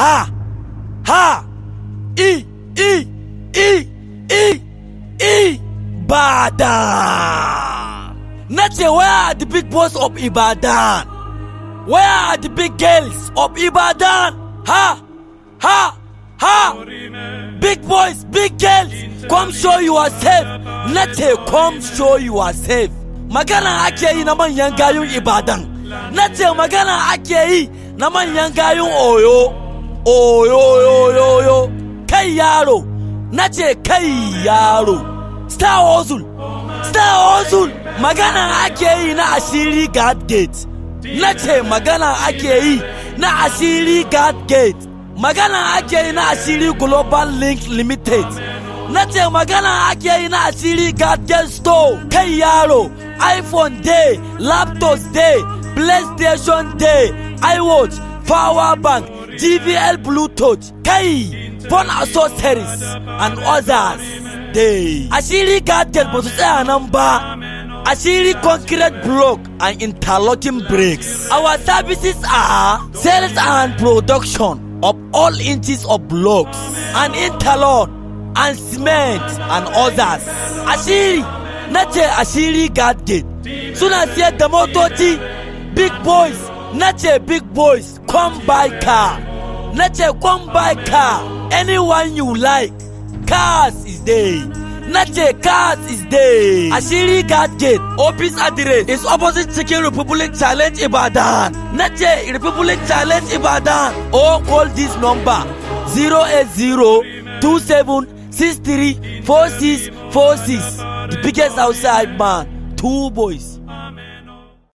ha, ha, Ibadan. Nace, where are the big boys of Ibadan? Where are the big girls of Ibadan? Ha, ha, ha. Big boys, big girls, come show yourself. Nace, come show yourself. Magana ake yi na manyan gayun Ibadan. Nace, magana ake yi na manyan gayun Oyo. Oyo. Kai yaro. Nace, kai yaro. Star Hustle. Magana ake yi na Asiri God Gate. Nace, magana ake yi na Asiri God Gate. Magana ake yi na Asiri Global Link Limited. Nace, magana ake yi na Asiri God Gate Store. Kai yaro, iPhone day, laptops day, PlayStation day, iWatch, power bank, JBL Bluetooth, kai, phone accessories and others day. Asiri God Gate ba su tsaya nan ba. Asiri concrete block and interlocking bricks. Our services are sales and production of all inches of blocks and interlock and cement and others. Asiri, nace Asiri God Gate suna siyar da motoci, big boys. Nace big boys, come buy car. Nace come buy car, anyone you like. Cars is there. Nace cars is there. Asiri God Gate office address is opposite Chicken Republic Challenge Ibadan. Nace Republic Challenge Ibadan, or call this number 08027634646. The biggest outside man, 2 boys.